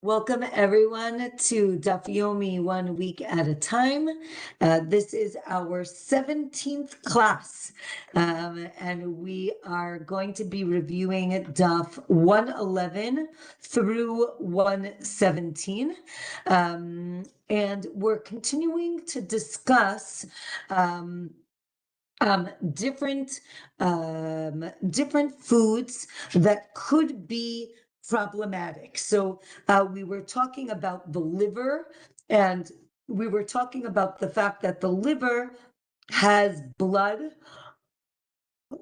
Welcome everyone to Yomi 1 week at a time. This is our 17th class, and we are going to be reviewing Daf 111 through 117. And we're continuing to discuss different foods that could be problematic. So we were talking about the liver, and we were talking about the fact that the liver has blood.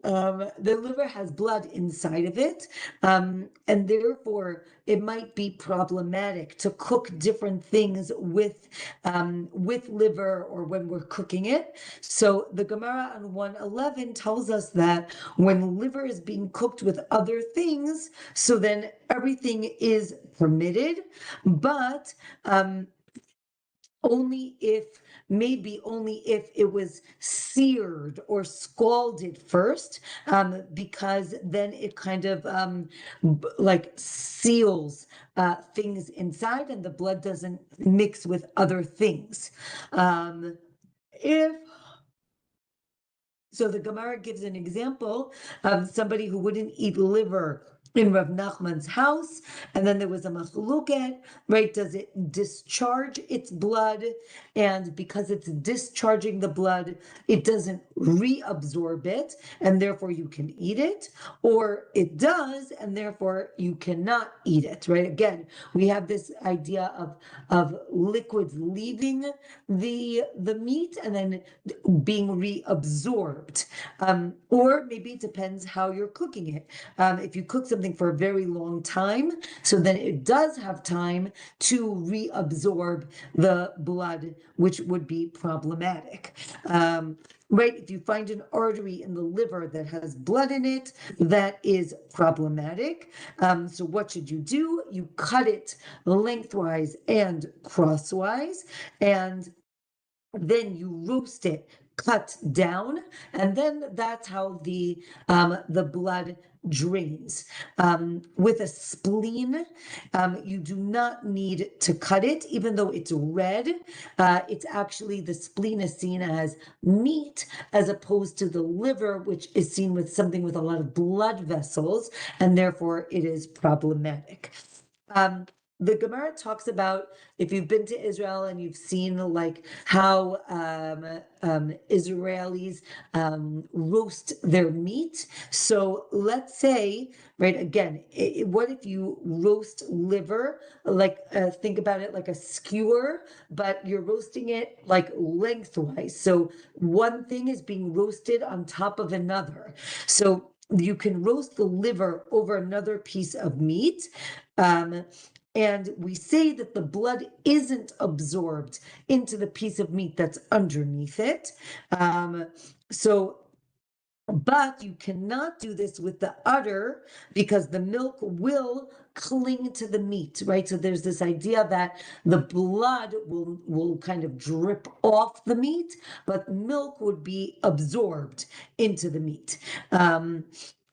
The liver has blood inside of it, and therefore it might be problematic to cook different things with liver or when we're cooking it. So the Gemara on 111 tells us that when liver is being cooked with other things, so then everything is permitted, but only if it was seared or scalded first, because then it kind of like seals things inside and the blood doesn't mix with other things. If So the Gemara gives an example of somebody who wouldn't eat liver in Rav Nachman's house, and then there was a machluket, right? Does it discharge its blood? And because it's discharging the blood, it doesn't reabsorb it, and therefore you can eat it, or it does, and therefore you cannot eat it, right? Again, we have this idea of liquids leaving the meat and then being reabsorbed. Or maybe it depends how you're cooking it. If you cook something for a very long time, so then it does have time to reabsorb the blood, which would be problematic. Right? If you find an artery in the liver that has blood in it, that is problematic. So what should you do? You cut it lengthwise and crosswise, and then you roast it cut down, and then that's how the blood drains. With a spleen, you do not need to cut it, even though it's red. It's actually, the spleen is seen as meat as opposed to the liver, which is seen with something with a lot of blood vessels, and therefore it is problematic. The Gemara talks about, if you've been to Israel and you've seen like how Israelis roast their meat. So let's say, right, again, what if you roast liver, like think about it like a skewer, but you're roasting it like lengthwise. So one thing is being roasted on top of another. So you can roast the liver over another piece of meat. And we say that the blood isn't absorbed into the piece of meat that's underneath it. But you cannot do this with the udder because the milk will cling to the meat, right? So there's this idea that the blood will kind of drip off the meat, but milk would be absorbed into the meat.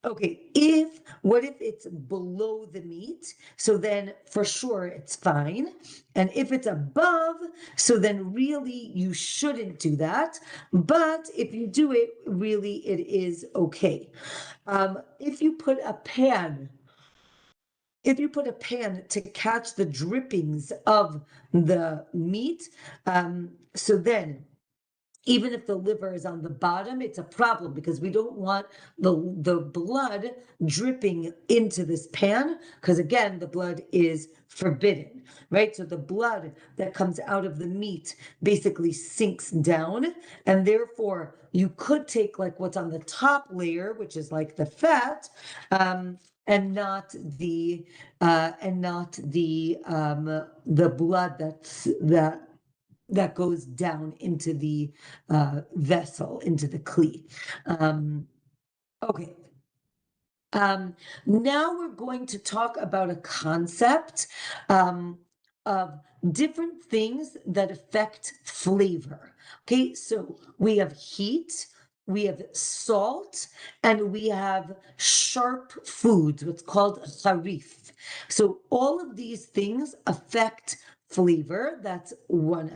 Okay, what if it's below the meat? So then for sure it's fine. And if it's above, so then really you shouldn't do that. But if you do it, really it is okay. If you put a pan to catch the drippings of the meat, so then even if the liver is on the bottom, it's a problem because we don't want the blood dripping into this pan, because again, the blood is forbidden, right? So the blood that comes out of the meat basically sinks down, and therefore you could take like what's on the top layer, which is like the fat, and not the blood that goes down into the vessel, into the kli. Okay. Now we're going to talk about a concept of different things that affect flavor. Okay, so we have heat, we have salt, and we have sharp foods, what's called charif. So all of these things affect flavor. That's one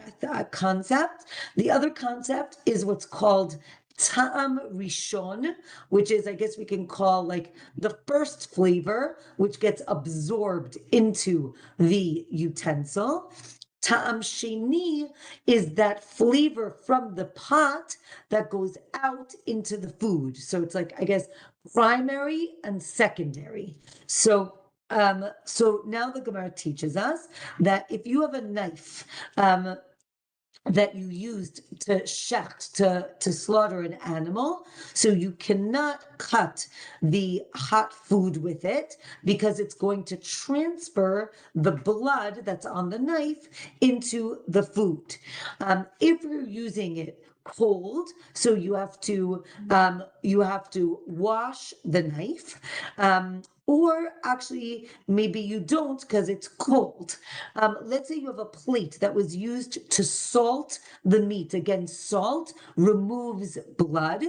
concept. The other concept is what's called ta'am rishon, which is, I guess we can call like the first flavor, which gets absorbed into the utensil. Ta'am sheni is that flavor from the pot that goes out into the food. So it's like, I guess, primary and secondary. So now the Gemara teaches us that if you have a knife that you used to shecht, to slaughter an animal, so you cannot cut the hot food with it because it's going to transfer the blood that's on the knife into the food. If you're using it cold, so you have to wash the knife, or actually maybe you don't because it's cold. Let's say you have a plate that was used to salt the meat. Again, salt removes blood,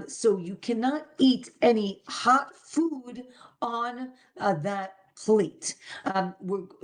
so you cannot eat any hot food on that plate.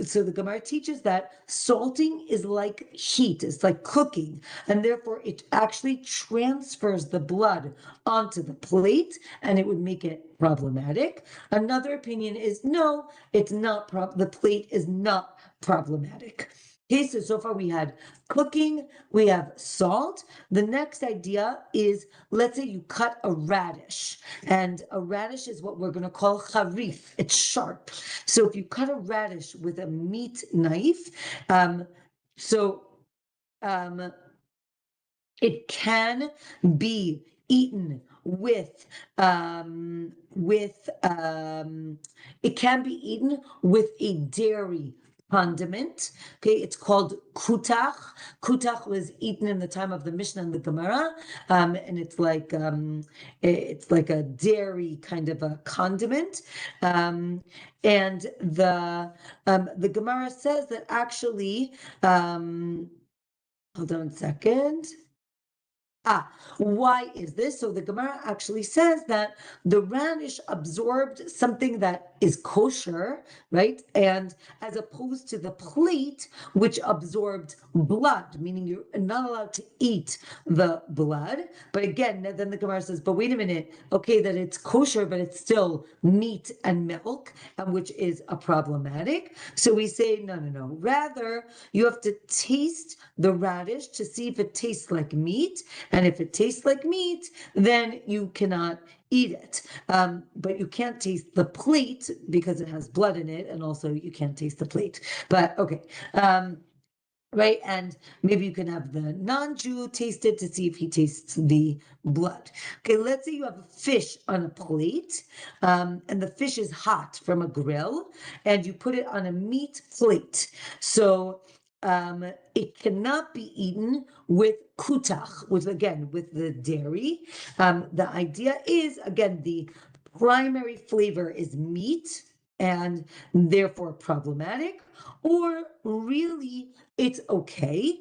So the Gemara teaches that salting is like heat, it's like cooking, and therefore it actually transfers the blood onto the plate, and it would make it problematic. Another opinion is no, it's not. The plate is not problematic. Okay, so far we had cooking, we have salt. The next idea is, let's say you cut a radish, and a radish is what we're going to call charif. It's sharp. So if you cut a radish with a meat knife, it can be eaten with a dairy condiment. Okay, it's called kutach. Kutach was eaten in the time of the Mishnah and the Gemara, and it's like a dairy kind of a condiment. And the Gemara says that actually, hold on a second. Why is this? So the Gemara actually says that the radish absorbed something that is kosher, right? And as opposed to the plate, which absorbed blood, meaning you're not allowed to eat the blood. But again, then the Gemara says, but wait a minute, okay, that it's kosher, but it's still meat and milk, and which is a problematic. So we say, no. Rather, you have to taste the radish to see if it tastes like meat. And if it tastes like meat, then you cannot eat it. But you can't taste the plate because it has blood in it. And also you can't taste the plate. But okay. Right, and maybe you can have the non-Jew taste it to see if he tastes the blood. Okay, let's say you have a fish on a plate, and the fish is hot from a grill, and you put it on a meat plate. So it cannot be eaten with kutach, with the dairy. The idea is, again, the primary flavor is meat, and therefore problematic, or really it's okay.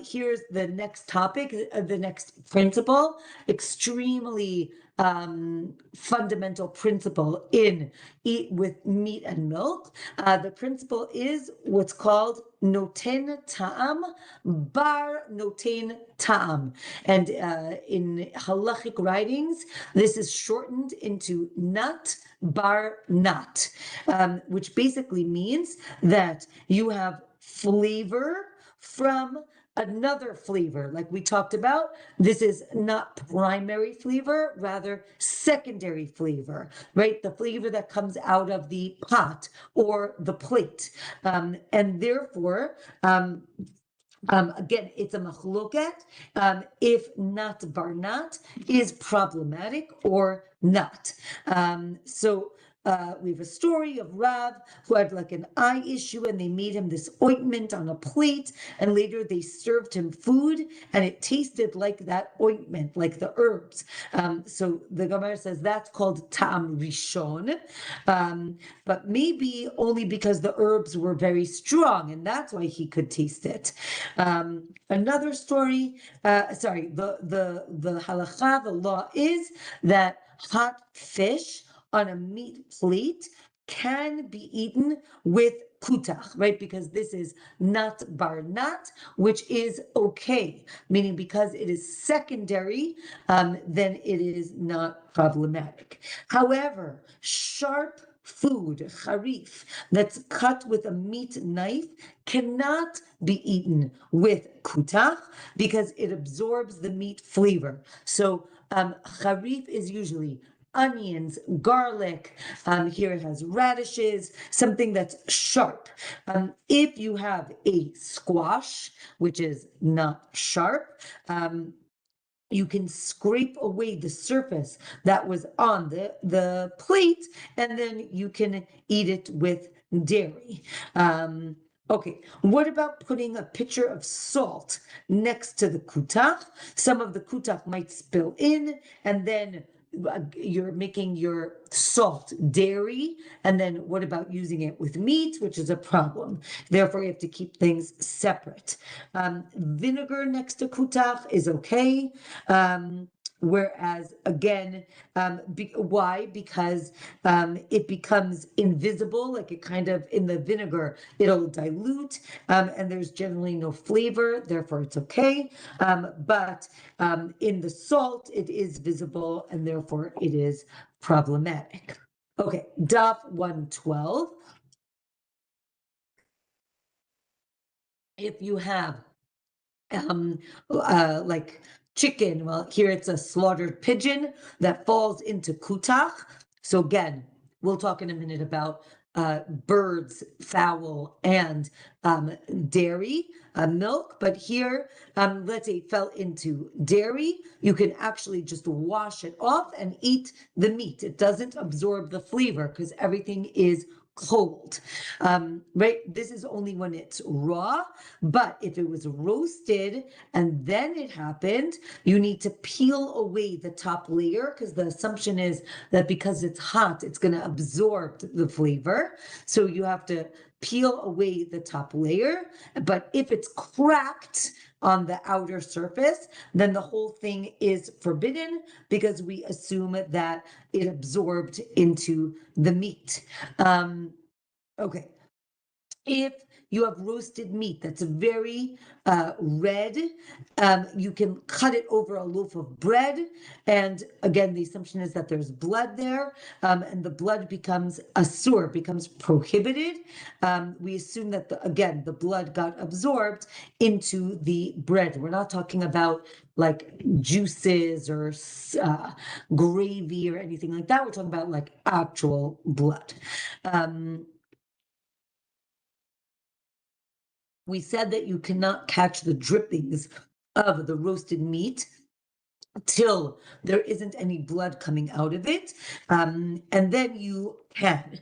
Here's the next topic, the next principle, extremely fundamental principle in eat with meat and milk. The principle is what's called noten ta'am, bar noten ta'am. And in halachic writings, this is shortened into nut bar nut, which basically means that you have flavor from another flavor. Like we talked about, this is not primary flavor, rather secondary flavor, right? The flavor that comes out of the pot or the plate. And therefore, again, it's a machloket if nat bar nat is problematic or not. So we have a story of Rav who had like an eye issue, and they made him this ointment on a plate, and later they served him food, and it tasted like that ointment, like the herbs. So the Gemara says that's called ta'am rishon, but maybe only because the herbs were very strong, and that's why he could taste it. Another story, the halacha, the law is that hot fish on a meat plate can be eaten with kutach, right? Because this is not barnat, which is okay, meaning because it is secondary, then it is not problematic. However, sharp food, charif, that's cut with a meat knife cannot be eaten with kutach because it absorbs the meat flavor. So charif is usually onions, garlic. Here it has radishes, something that's sharp. If you have a squash, which is not sharp, you can scrape away the surface that was on the plate, and then you can eat it with dairy. Okay, what about putting a pitcher of salt next to the kutach? Some of the kutach might spill in, and then you're making your salt dairy, and then what about using it with meat, which is a problem. Therefore, you have to keep things separate. Vinegar next to kutach is okay. Whereas again, why? Because it becomes invisible, like it kind of, in the vinegar, it'll dilute, and there's generally no flavor, therefore it's okay. But in the salt, it is visible, and therefore it is problematic. Okay, daf 112. If you have like chicken, well, here it's a slaughtered pigeon that falls into kutach. So again, we'll talk in a minute about birds, fowl, and dairy, milk. But here, let's say it fell into dairy, you can actually just wash it off and eat the meat. It doesn't absorb the flavor because everything is cold, right? This is only when it's raw, but if it was roasted and then it happened, you need to peel away the top layer because the assumption is that because it's hot, it's going to absorb the flavor. So you have to peel away the top layer. But if it's cracked on the outer surface, then the whole thing is forbidden because we assume that it absorbed into the meat. Okay. If you have roasted meat that's very red, you can cut it over a loaf of bread. And again, the assumption is that there's blood there, and the blood becomes asur, becomes prohibited. We assume that, again, the blood got absorbed into the bread. We're not talking about like juices or gravy or anything like that. We're talking about like actual blood. We said that you cannot catch the drippings of the roasted meat till there isn't any blood coming out of it, and then you can.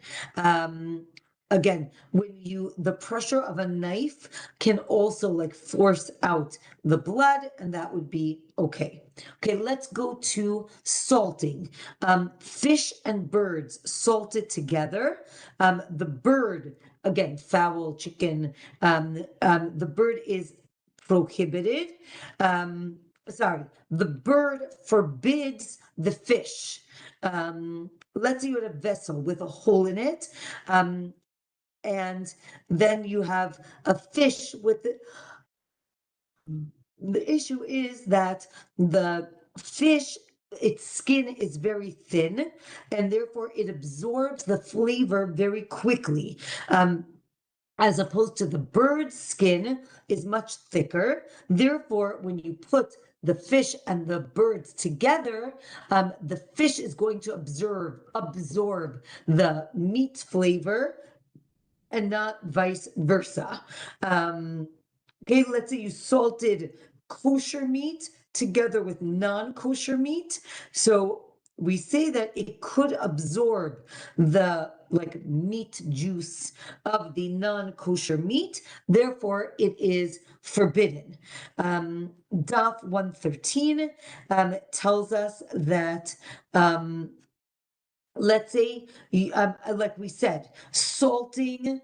Again, the pressure of a knife can also like force out the blood, and that would be okay. Okay, let's go to salting. Fish and birds salted together. The bird, again, fowl, chicken, the bird is prohibited. Sorry, the bird forbids the fish. Let's say you had a vessel with a hole in it, and then you have a fish with the issue is that the fish, its skin is very thin, and therefore it absorbs the flavor very quickly. As opposed to the bird's skin is much thicker. Therefore, when you put the fish and the birds together, the fish is going to absorb the meat flavor and not vice versa. Okay, let's say you salted kosher meat together with non-kosher meat. So we say that it could absorb the like meat juice of the non-kosher meat, therefore it is forbidden. Daf 113 tells us that let's say, like we said, salting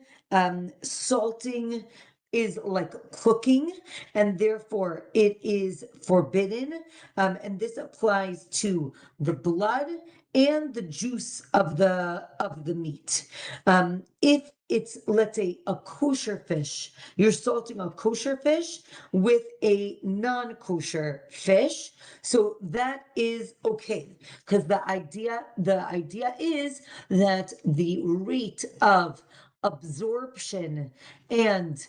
is like cooking, and therefore it is forbidden. And this applies to the blood and the juice of the meat. If it's, let's say, a kosher fish, you're salting a kosher fish with a non-kosher fish, so that is okay, because the idea is that the rate of absorption and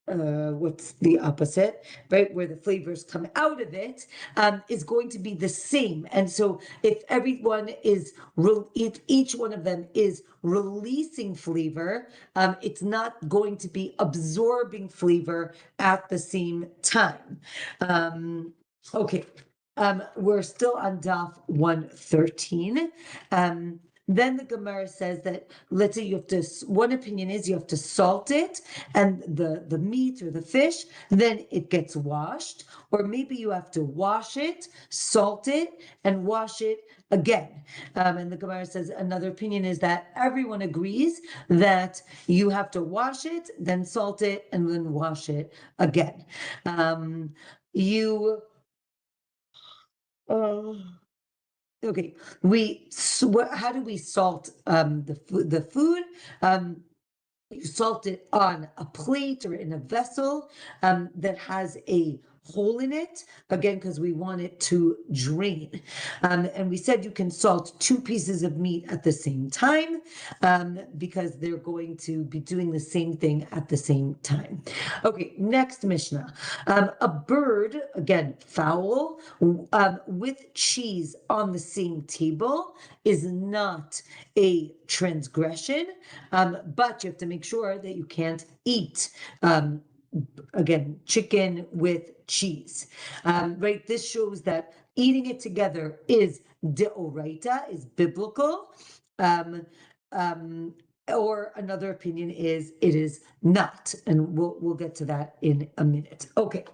what's the opposite, right? Where the flavors come out of it, is going to be the same. And so if if each one of them is releasing flavor, it's not going to be absorbing flavor at the same time. Okay. We're still on Daf 113. Then the Gemara says that, let's say one opinion is you have to salt it and the meat or the fish, then it gets washed, or maybe you have to wash it, salt it, and wash it again. And the Gemara says another opinion is that everyone agrees that you have to wash it, then salt it, and then wash it again. Okay, how do we salt the food? You salt it on a plate or in a vessel that has a hole in it, again, because we want it to drain. And we said you can salt 2 pieces of meat at the same time because they're going to be doing the same thing at the same time. Okay, next Mishnah. A bird, again, fowl, with cheese on the same table is not a transgression, but you have to make sure that you can't eat again, chicken with cheese, right? This shows that eating it together is deoraita, is biblical. Or another opinion is it is not, and we'll get to that in a minute. Okay,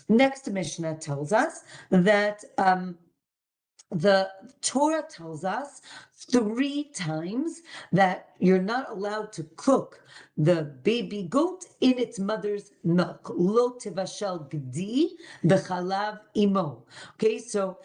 next Mishnah tells us that the Torah tells us 3 times that you're not allowed to cook the baby goat in its mother's milk. Lo tevashel gdi b'chalav imo. Okay, so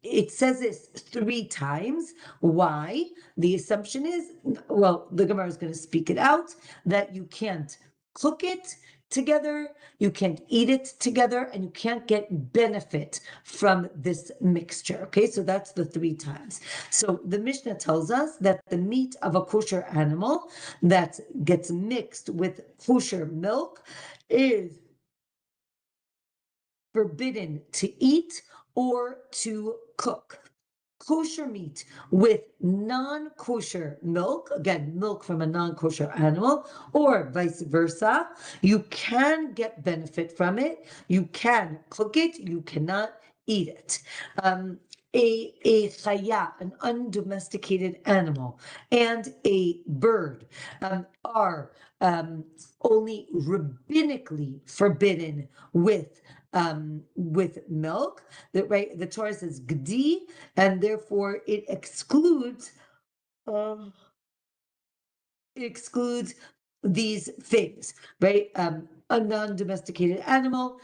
it says this 3 times. Why? The assumption is, well, the Gemara is going to speak it out, that you can't cook it together, you can't eat it together, and you can't get benefit from this mixture. Okay, so that's the 3 times. So the Mishnah tells us that the meat of a kosher animal that gets mixed with kosher milk is forbidden to eat or to cook. Kosher meat with non-kosher milk, again, milk from a non-kosher animal, or vice versa, you can get benefit from it, you can cook it, you cannot eat it. A chaya, an undomesticated animal, and a bird are only rabbinically forbidden with milk. That, right, the Torah says gdi, and therefore it excludes these things, right? A non-domesticated animal,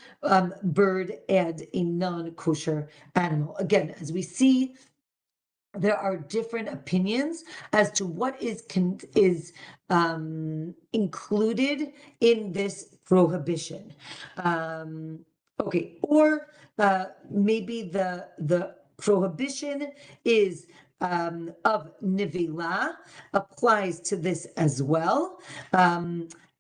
bird, and a non-kosher animal. Again, as we see, there are different opinions as to what is included in this prohibition. Okay, or maybe the prohibition is of nivela applies to this as well.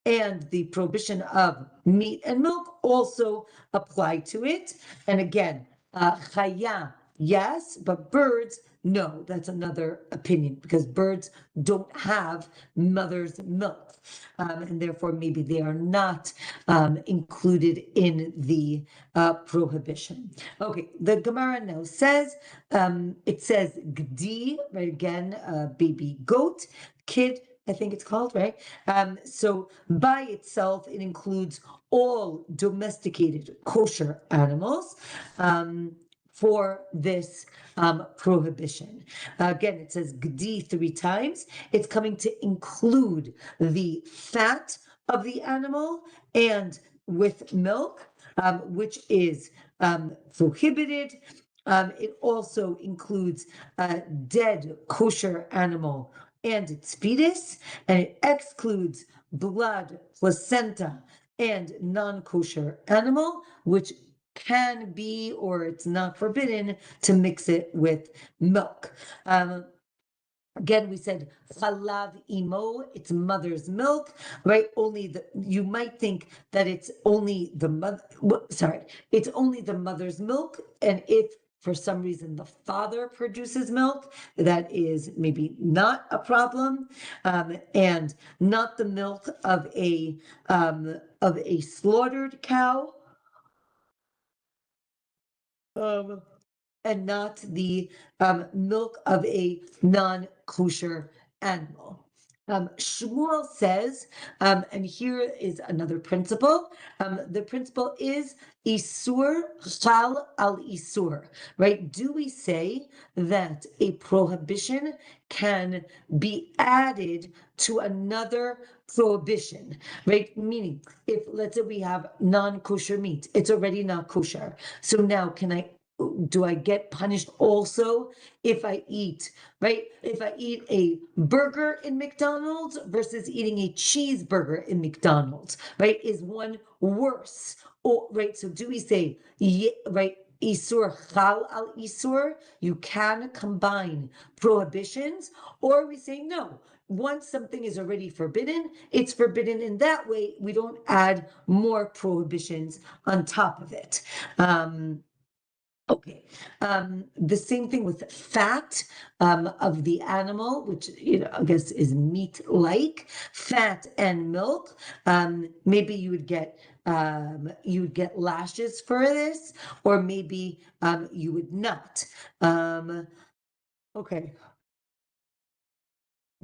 And the prohibition of meat and milk also apply to it. And again, chaya yes, but birds, no. That's another opinion because birds don't have mother's milk, and therefore maybe they are not included in the prohibition. Okay, the Gemara now says, it says gdi, right, again, baby goat, kid, I think it's called, right? So by itself, it includes all domesticated kosher animals for this prohibition. Again, it says gdi 3 times. It's coming to include the fat of the animal and with milk, which is prohibited. It also includes a dead kosher animal and its fetus, and it excludes blood, placenta, and non-kosher animal, which can be, or it's not forbidden to mix it with milk. Again, we said chalav imo, it's mother's milk, right? You might think that it's only the it's only the mother's milk. And if for some reason the father produces milk, that is maybe not a problem, and not the milk of a slaughtered cow. And not the milk of a non-kosher animal. Shmuel says, and here is another principle. The principle is isur chal al isur, right? Do we say that a prohibition can be added to another prohibition, right? Meaning, if let's say we have non-kosher meat, it's already not kosher. So now do I get punished also if I eat, right? If I eat a burger in McDonald's versus eating a cheeseburger in McDonald's, right? Is one worse? Or, right? So do we say, right? Isur chal al isur, you can combine prohibitions, or we say no. Once something is already forbidden, it's forbidden in that way. We don't add more prohibitions on top of it. Okay, the same thing with fat of the animal, which I guess is meat-like, fat and milk. Maybe you would get lashes for this, or maybe you would not. Okay.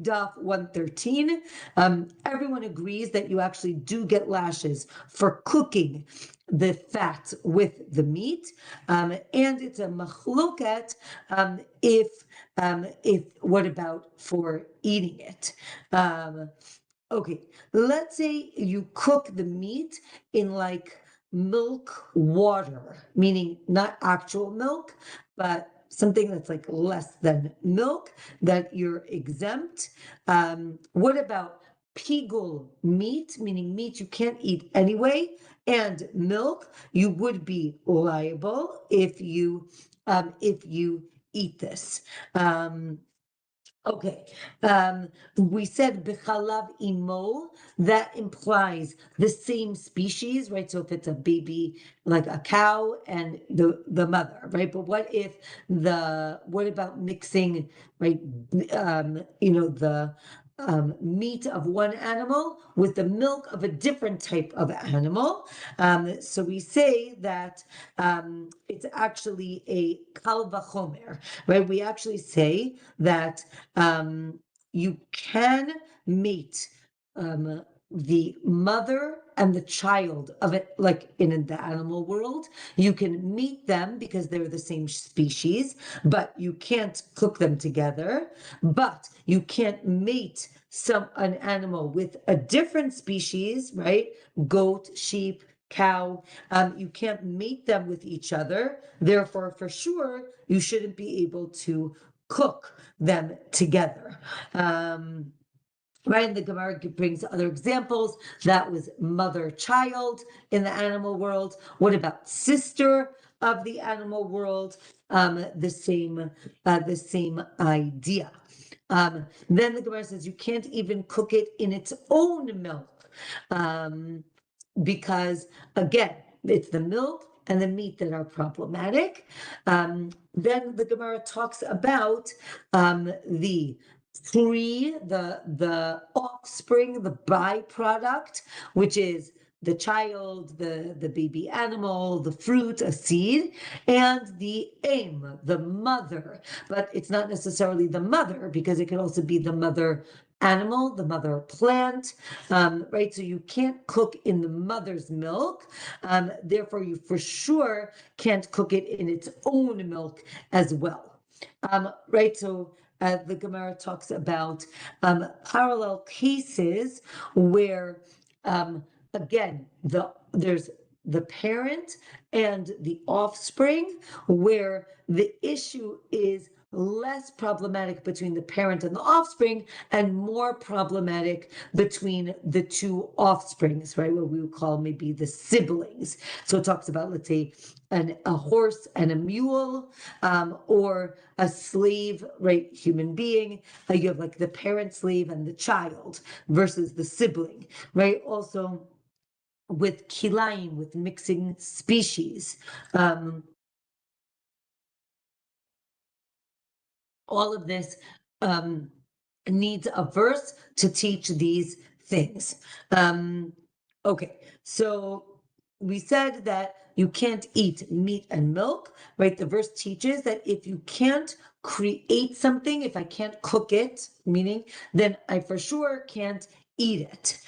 Daf 113. Everyone agrees that you actually do get lashes for cooking the fat with the meat, and it's a machloket if what about for eating it? Okay, let's say you cook the meat in like milk water, meaning not actual milk, but something that's like less than milk, that you're exempt. What about pigul meat, meaning meat you can't eat anyway, and milk? You would be liable if you eat this. Okay, we said bechalav imo, that implies the same species, right? So if it's a baby, like a cow and the mother, right? But what about mixing, right? The meat of one animal with the milk of a different type of animal. So we say that it's actually a kal vachomer, right? We actually say that you can mate the mother and the child of it, like in the animal world. You can meet them because they're the same species, but you can't cook them together. But you can't mate an animal with a different species, right? Goat, sheep, cow. You can't mate them with each other. Therefore, for sure, you shouldn't be able to cook them together. Right, and the Gemara brings other examples. That was mother-child in the animal world. What about sister of the animal world? The same idea. Then the Gemara says you can't even cook it in its own milk, because again, it's the milk and the meat that are problematic. Then the Gemara talks about the the offspring, the byproduct, which is the child, the baby animal, the fruit, a seed, and the aim, the mother. But it's not necessarily the mother, because it could also be the mother animal, the mother plant, right? So you can't cook in the mother's milk. Therefore, you for sure can't cook it in its own milk as well. Right? So the Gemara talks about parallel cases where again, there's the parent and the offspring, where the issue is less problematic between the parent and the offspring and more problematic between the two offsprings, right? What we would call maybe the siblings. So it talks about, let's say, a horse and a mule, or a slave, right? Human being. You have like the parent slave and the child versus the sibling, right? Also, with kilaim, with mixing species, all of this needs a verse to teach these things. Okay, so we said that you can't eat meat and milk, right? The verse teaches that if you can't create something, if I can't cook it, meaning then I for sure can't eat it.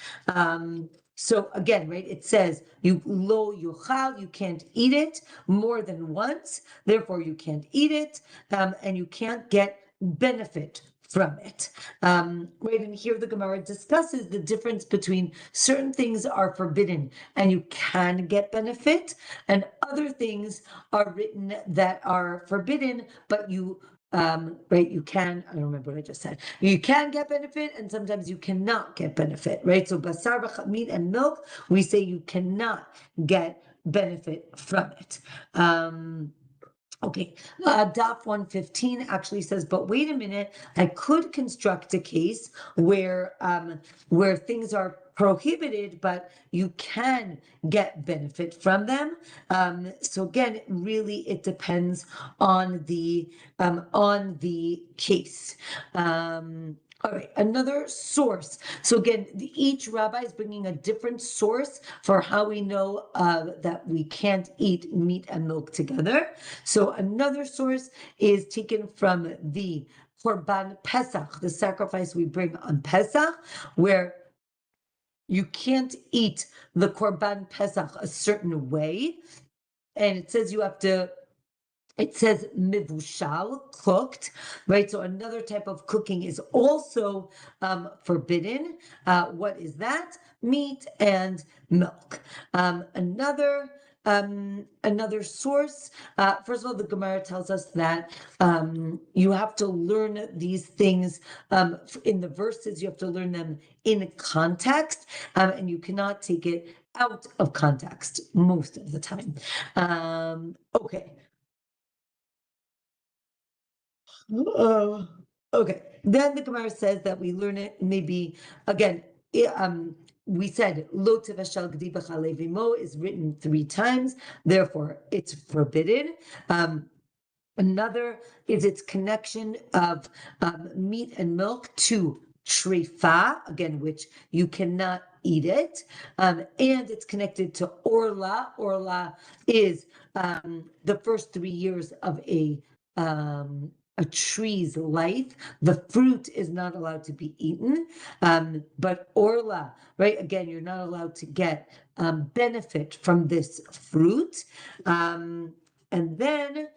So again, right, it says you lo yuchal, you can't eat it more than once, therefore you can't eat it, and you can't get benefit from it. Right, and here the Gemara discusses the difference between certain things are forbidden and you can get benefit, and other things are written that are forbidden, but you right, you can, I don't remember what I just said. You can get benefit and sometimes you cannot get benefit, right? So basar, meat and milk, we say you cannot get benefit from it. Okay, DAF 115 actually says, but wait a minute, I could construct a case where things are prohibited, but you can get benefit from them. So again, really, it depends on the case. All right, another source. So again, each rabbi is bringing a different source for how we know that we can't eat meat and milk together. So another source is taken from the Korban Pesach, the sacrifice we bring on Pesach, where you can't eat the Korban Pesach a certain way. And it says you have to, it says mivushal, cooked, right? So another type of cooking is also forbidden. What is that? Meat and milk. Another source, first of all, the Gemara tells us that you have to learn these things in the verses, you have to learn them in context, and you cannot take it out of context most of the time. Okay. Okay, then the Gemara says that we learn it maybe again. We said lo tevashel gdi b'chalei v'imo is written 3 times, therefore it's forbidden. Another is its connection of meat and milk to trefa, again, which you cannot eat it, and it's connected to orla. Orla is the first 3 years of a tree's life. The fruit is not allowed to be eaten, but orla, right? Again, you're not allowed to get benefit from this fruit. And then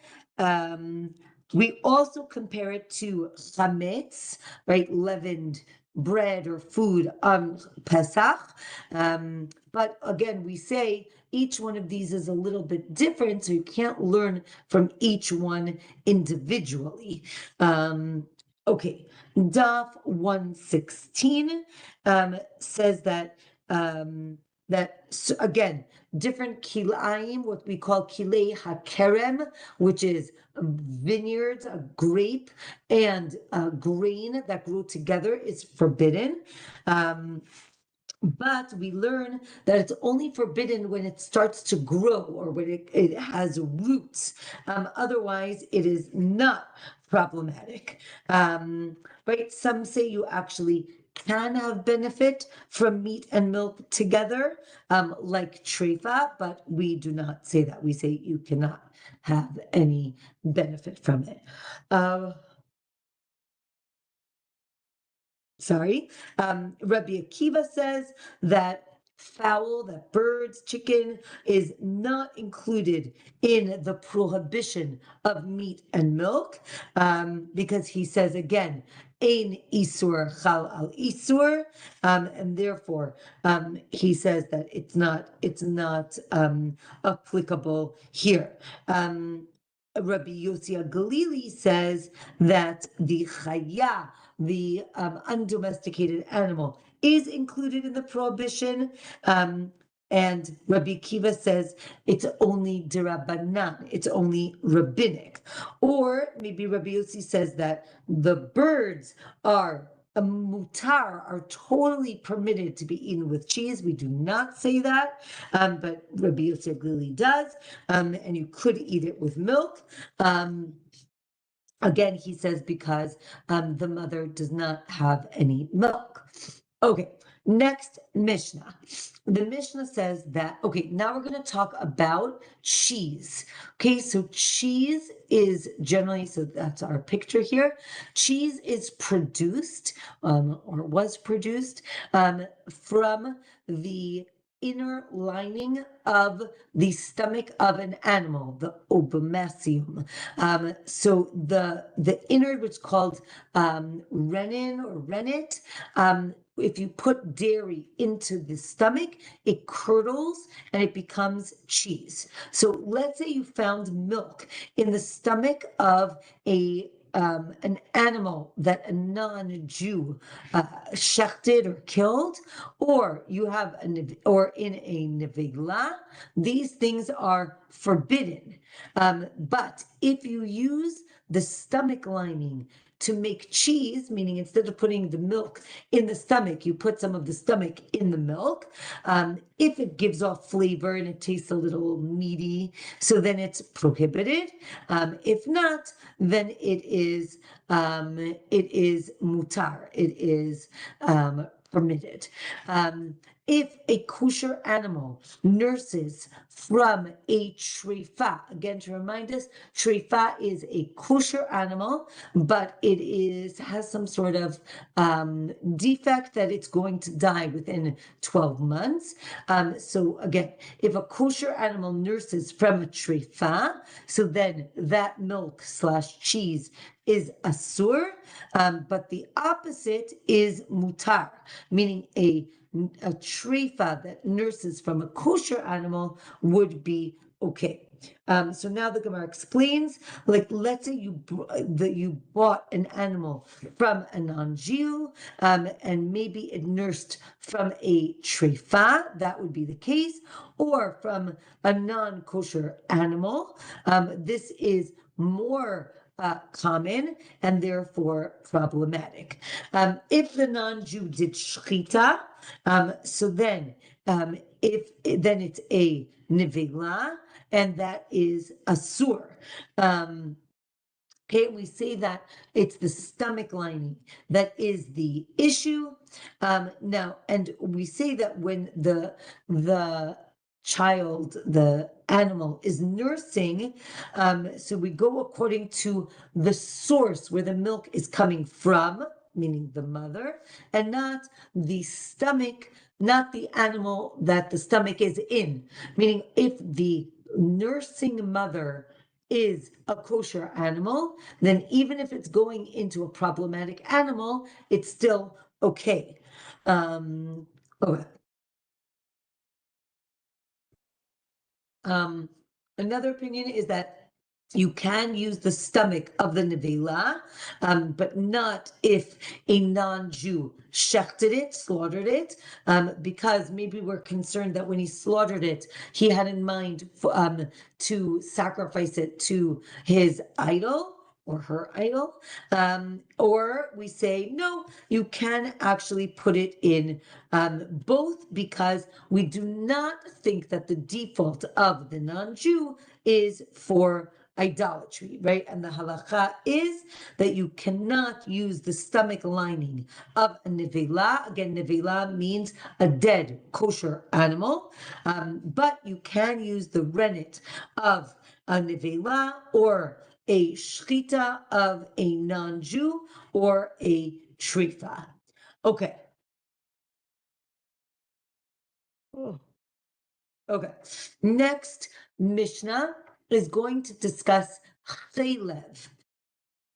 we also compare it to chametz, right? Leavened bread or food on Pesach. But again, we say each one of these is a little bit different, so you can't learn from each one individually. Okay, Daf 116 says that again, different kilaim, what we call kilei hakerem, which is vineyards, a grape, and grain that grew together is forbidden. But we learn that it's only forbidden when it starts to grow or when it has roots. Otherwise, it is not problematic. Right? Some say you actually can have benefit from meat and milk together, like treifa, but we do not say that. We say you cannot have any benefit from it. Rabbi Akiva says that fowl, that birds, chicken is not included in the prohibition of meat and milk, because he says again, ein isur chal al isur, and therefore he says that it's not applicable here. Rabbi Yossi Galili says that the chaya, the undomesticated animal, is included in the prohibition. And Rabbi Kiva says it's only derabanan, it's only rabbinic. Or maybe Rabbi Yossi says that the birds are a mutar, are totally permitted to be eaten with cheese. We do not say that, but Rabbi Yossi clearly does, and you could eat it with milk. Again, he says because the mother does not have any milk. Okay, next Mishnah. The Mishnah says that, okay, now we're going to talk about cheese. Okay, so cheese is generally, so that's our picture here. Cheese is produced, or was produced, from the inner lining of the stomach of an animal, the obomacium. So the inner, which is called renin or rennet, if you put dairy into the stomach, it curdles and it becomes cheese. So let's say you found milk in the stomach of an animal that a non-Jew shechted or killed, or you have or in a nevela, these things are forbidden. But if you use the stomach lining to make cheese, meaning instead of putting the milk in the stomach, you put some of the stomach in the milk. If it gives off flavor and it tastes a little meaty, so then it's prohibited. If not, then it is mutar. It is permitted. If a kosher animal nurses from a treifa, again to remind us, treifa is a kosher animal, but it has some sort of defect that it's going to die within 12 months. So again, if a kosher animal nurses from a treifa, so then that milk / cheese is asur, but the opposite is mutar, meaning a treifa that nurses from a kosher animal would be okay. So now the Gemara explains, like, let's say you bought an animal from a non-Jew, and maybe it nursed from a treifa, that would be the case, or from a non-kosher animal. This is more common and therefore problematic. If the non-Jew did shchita, so then then it's a nevela, and that is asur. Okay, we say that it's the stomach lining that is the issue. Now, and we say that when the child, the animal, is nursing, so we go according to the source where the milk is coming from, meaning the mother, and not the stomach, not the animal that the stomach is in. Meaning, if the nursing mother is a kosher animal, then even if it's going into a problematic animal, it's still okay. Okay. Another opinion is that you can use the stomach of the nevela, but not if a non-Jew shechted it, slaughtered it, because maybe we're concerned that when he slaughtered it, he had in mind to sacrifice it to his idol. or her idol. Or we say, no, you can actually put it in both, because we do not think that the default of the non-Jew is for idolatry, right? And the halacha is that you cannot use the stomach lining of a nevela. Again, nevela means a dead kosher animal, but you can use the rennet of a nevela or a shchita of a non-Jew or a shrifa. Okay. Okay. Next, Mishnah is going to discuss chaylev.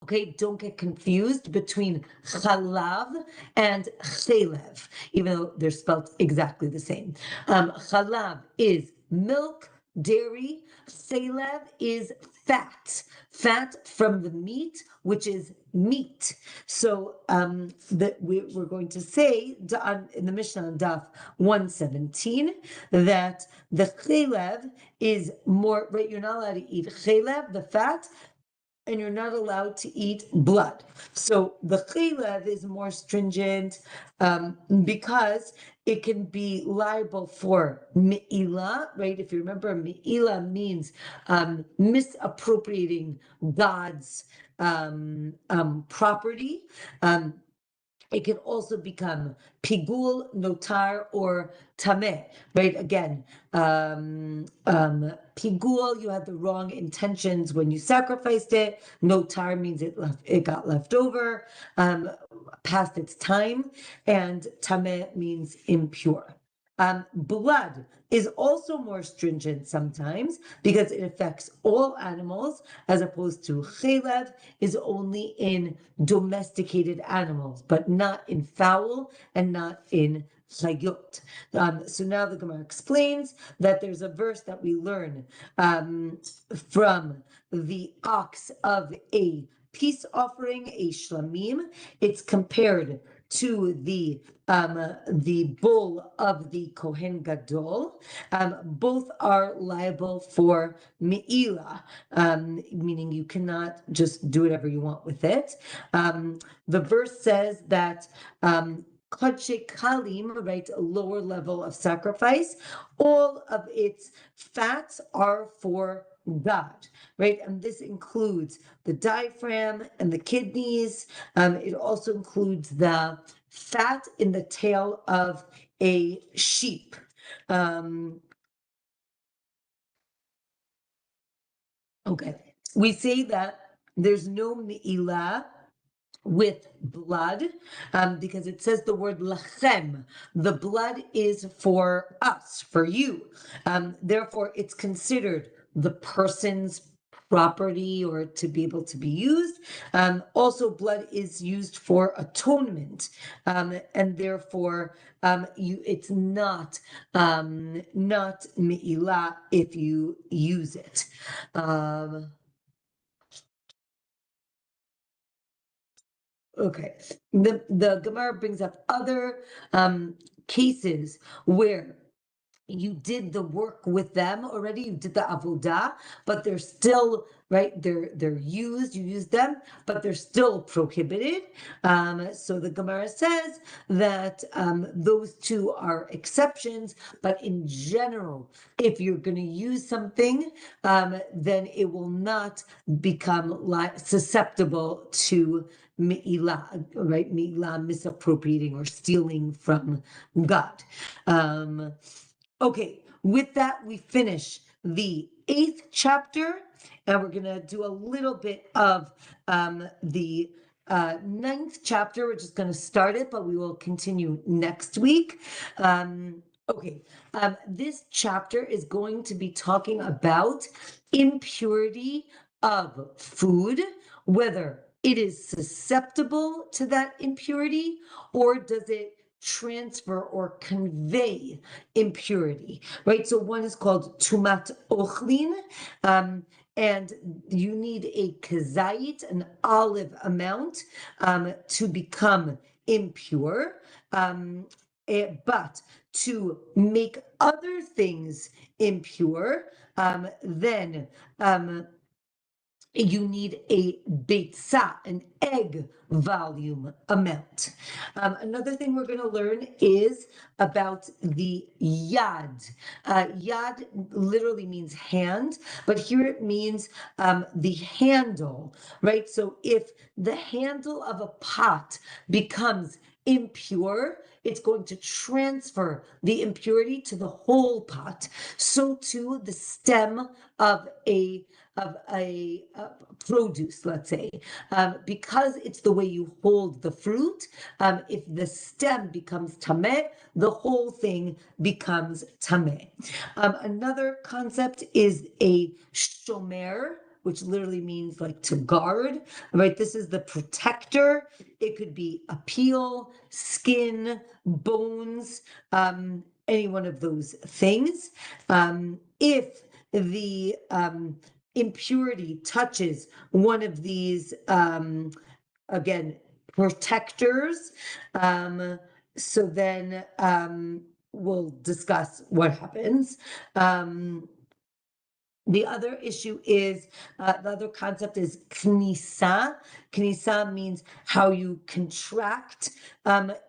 Okay, don't get confused between chalav and chaylev, even though they're spelled exactly the same. Chalav is milk, dairy. Chaylev is fat from the meat, which is meat. So that we're going to say in the Mishnah on Daf 117 that the chaylev is more, right? You're not allowed to eat chaylev, the fat, and you're not allowed to eat blood. So the chaylev is more stringent because it can be liable for me'ila, right? If you remember, me'ila means misappropriating God's property. It can also become pigul, notar, or tameh, right? Again, pigul, you had the wrong intentions when you sacrificed it. Notar means it got left over, past its time, and tameh means impure. Blood is also more stringent sometimes because it affects all animals, as opposed to chaylev is only in domesticated animals, but not in fowl and not in chayot. So now the Gemara explains that there's a verse that we learn from the ox of a peace offering, a shlamim. It's compared to the bull of the Kohen Gadol. Both are liable for me'ila, meaning you cannot just do whatever you want with it. The verse says that Kodshe Kalim, right, a lower level of sacrifice, all of its fats are for God, right? And this includes the diaphragm and the kidneys. It also includes the fat in the tail of a sheep. Okay, we say that there's no me'ilah with blood because it says the word lachem. The blood is for us, for you. Therefore, it's considered the person's property or to be able to be used. Also, blood is used for atonement, and therefore it's not me'ilah if you use it. Okay, the Gemara brings up other cases where you did the work with them already, you did the avodah, but they're still, right, they're used, you use them, but they're still prohibited. So the Gemara says that those two are exceptions, but in general, if you're going to use something, then it will not become susceptible to me'ilah, right? Me'ilah, misappropriating or stealing from God. Okay, with that, we finish the 8th chapter, and we're going to do a little bit of the 9th chapter. We're just going to start it, but we will continue next week. Okay, this chapter is going to be talking about impurity of food, whether it is susceptible to that impurity or does it transfer or convey impurity, right? So one is called tumat ochlin, and you need a kazait, an olive amount, to become impure. But to make other things impure, then you need a beitza, an egg volume amount. Another thing we're going to learn is about the yad. Yad literally means hand, but here it means the handle, right? So if the handle of a pot becomes impure, it's going to transfer the impurity to the whole pot. So too, the stem of a produce, let's say, because it's the way you hold the fruit. If the stem becomes tameh, the whole thing becomes tameh. Another concept is a shomer, which literally means like to guard, right? This is the protector. It could be a peel, skin, bones, any one of those things. If the impurity touches one of these, again, protectors, so then we'll discuss what happens. The other issue is, the other concept is knisa. Knisa means how you contract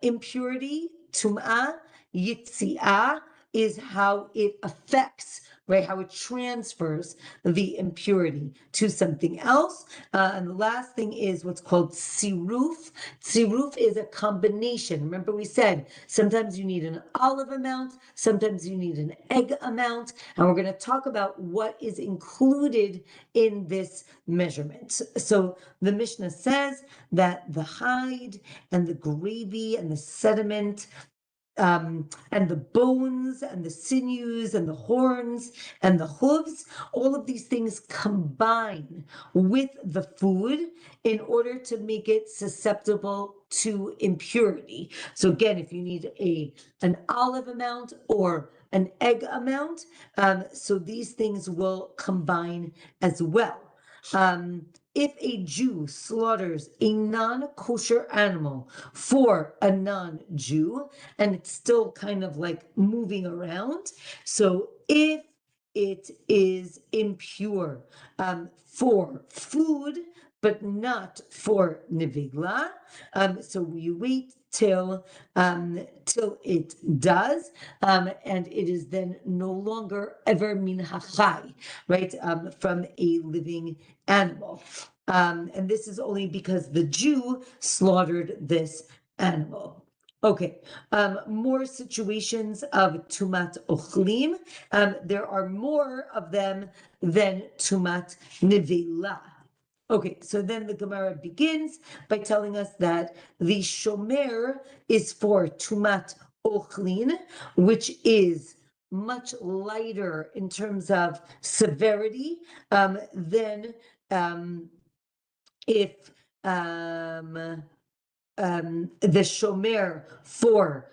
impurity. Tum'ah, yitzi'ah is how it affects, right? How it transfers the impurity to something else. And the last thing is what's called siruf. Siruf is a combination. Remember we said sometimes you need an olive amount, sometimes you need an egg amount, and we're going to talk about what is included in this measurement. So the Mishnah says that the hide and the gravy and the sediment, and the bones and the sinews and the horns and the hooves, all of these things combine with the food in order to make it susceptible to impurity. So again, if you need an olive amount or an egg amount, so these things will combine as well. If a Jew slaughters a non-kosher animal for a non-Jew, and it's still kind of like moving around, so if it is impure for food, but not for nevigla, so you wait till it does, and it is then no longer ever min hachai, right, from a living animal. And this is only because the Jew slaughtered this animal. Okay, more situations of tumat ochlim. There are more of them than tumat nevela. Okay, so then the Gemara begins by telling us that the shomer is for tumat ochlin, which is much lighter in terms of severity than if the shomer for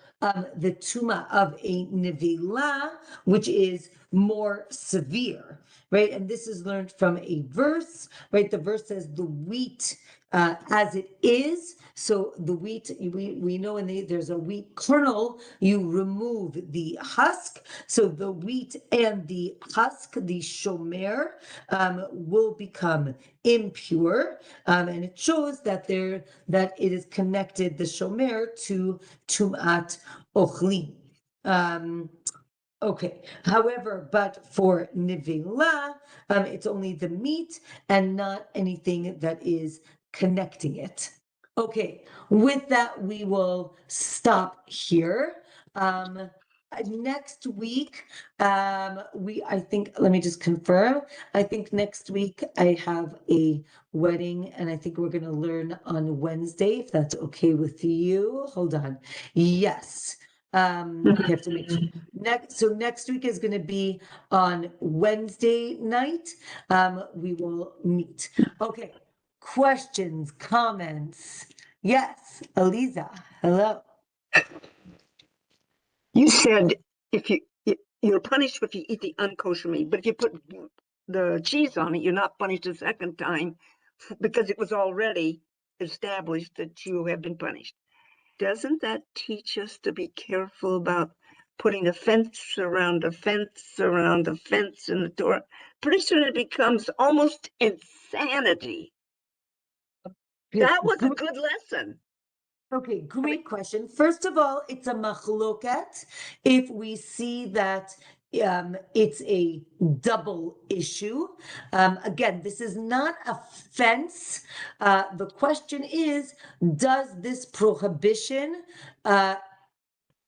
the tuma of a nevela, which is more severe, right? And this is learned from a verse, right? The verse says the wheat as it is. So the wheat, we know there's a wheat kernel, you remove the husk. So the wheat and the husk, the shomer, will become impure. And it shows that it is connected, the shomer, to tumat ochlim. Okay, however, but for nevela, it's only the meat and not anything that is connecting it. Okay, with that, we will stop here. Next week, I think, let me just confirm. I think next week I have a wedding, and I think we're going to learn on Wednesday, if that's okay with you. Hold on. Yes. We have to make sure. Next week is going to be on Wednesday night. We will meet. Okay. Questions, comments? Yes, Aliza. Hello. You said you're punished if you eat the unkosher meat, but if you put the cheese on it, you're not punished a second time because it was already established that you have been punished. Doesn't that teach us to be careful about putting a fence around a fence around a fence in the Torah. Pretty soon it becomes almost insanity. That was a good lesson. Okay, great question. First of all, it's a machloket if we see that it's a double issue. Again, this is not a fence. The question is, does this prohibition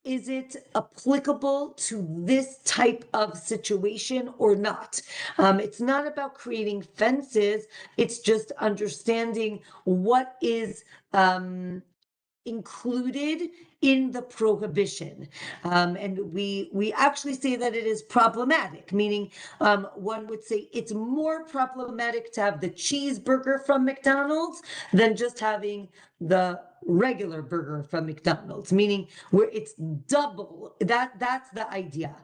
is it applicable to this type of situation or not? It's not about creating fences. It's just understanding what is included in the prohibition. And we actually say that it is problematic, meaning one would say it's more problematic to have the cheeseburger from McDonald's than just having the regular burger from McDonald's, meaning where it's double. That's the idea.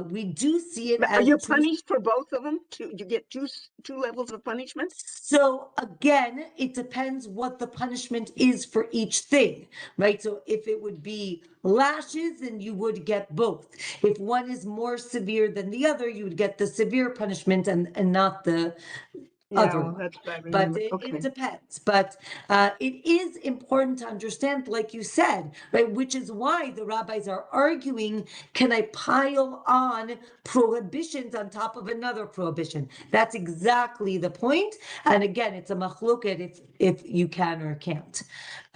We do see it Are as you punished for both of them? You get two levels of punishment? So again, it depends what the punishment is for each thing, right? So if it would be lashes, then you would get both. If one is more severe than the other, you would get the severe punishment and not the other one. That's what I But remember. it depends. But it is important to understand, like you said, right? Which is why the rabbis are arguing, can I pile on prohibitions on top of another prohibition? That's exactly the point. And again, it's a machloket if you can or can't.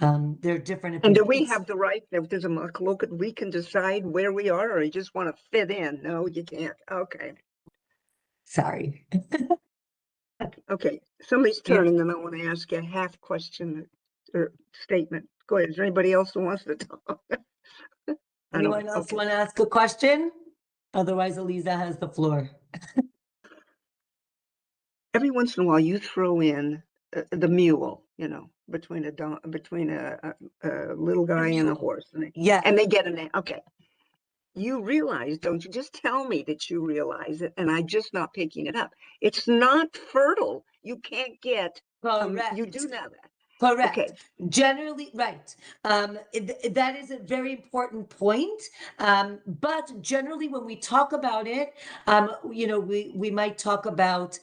There are different And opinions. do we have the right, if there's a machloket, we can decide where we are, or you just want to fit in? No, you can't. Okay. Sorry. Okay. Somebody's Yeah. turning, and I want to ask you a half question or statement. Go ahead. Is there anybody else who wants to talk? Anyone else want to ask a question? Otherwise, Eliza has the floor. Every once in a while, you throw in the mule, between a little guy and a horse, and they get an okay. You realize, don't you? Just tell me that you realize it, and I'm just not picking it up. It's not fertile. You can't get. Correct. You do know that. Correct. Okay. Generally, right. That is a very important point. But generally, when we talk about it, we might talk about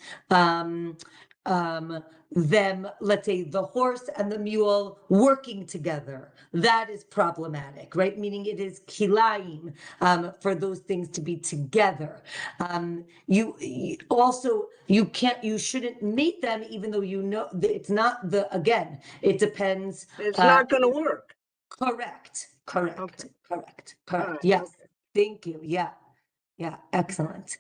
them, let's say the horse and the mule working together. That is problematic, right? Meaning it is kilaim for those things to be together. You shouldn't mate them, even though it's not again, it depends. It's not going to work. Correct. Okay. Correct. Right, Yes. okay. Thank you. Yeah. Excellent.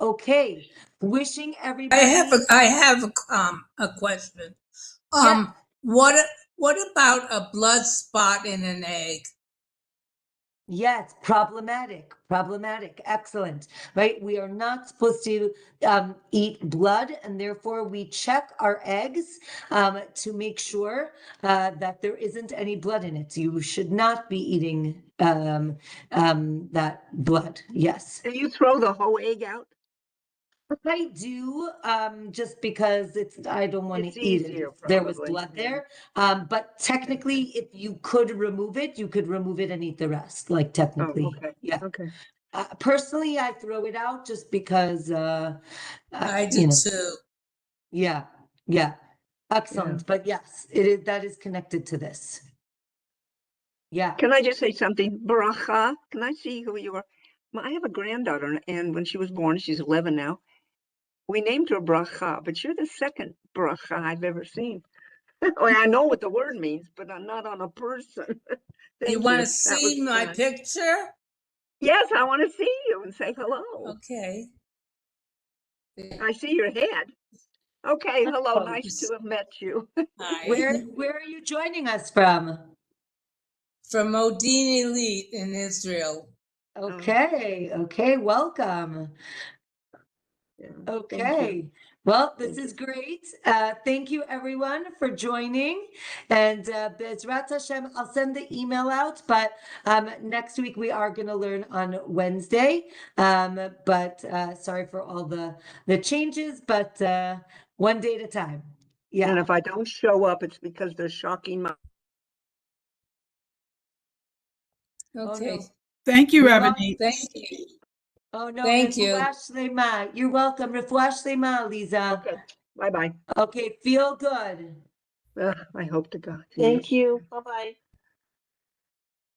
Okay. Wishing everybody. I have a question. What about a blood spot in an egg? Yes, problematic. Excellent. Right. We are not supposed to eat blood, and therefore we check our eggs to make sure that there isn't any blood in it. So you should not be eating that blood. Yes. And you throw the whole egg out? I do, just because I don't want It's to eat easier, it. There was probably. blood there. But technically, if you could remove it, you could remove it and eat the rest, like technically. okay. Yeah. Okay. Personally, I throw it out just because, I do too. Yeah. Excellent. But yes, that is connected to this. Yeah. Can I just say something? Bracha. Can I see who you are? I have a granddaughter, and when she was born, she's 11 now. We named her Bracha, but you're the second Bracha I've ever seen. Well, I know what the word means, but I'm not on a person. You want to see my picture? Yes, I want to see you and say hello. Okay. I see your head. Okay, hello. Nice to have met you. Hi. Where are you joining us from? From Modin Elite in Israel. Okay. Welcome. Okay. Well, this is great. Thank you everyone for joining. And Bezrat Hashem, I'll send the email out, but next week we are going to learn on Wednesday. But sorry for all the changes, but one day at a time. Yeah. And if I don't show up, it's because they're shocking my. Okay. Oh, no. Thank you, You're Rabbanit. Thank you. Oh no, Thank you. refuah shlema. You're welcome. Refuah shlema, Lisa. Okay, bye-bye. Okay, feel good. I hope to God. Thank you. Bye-bye.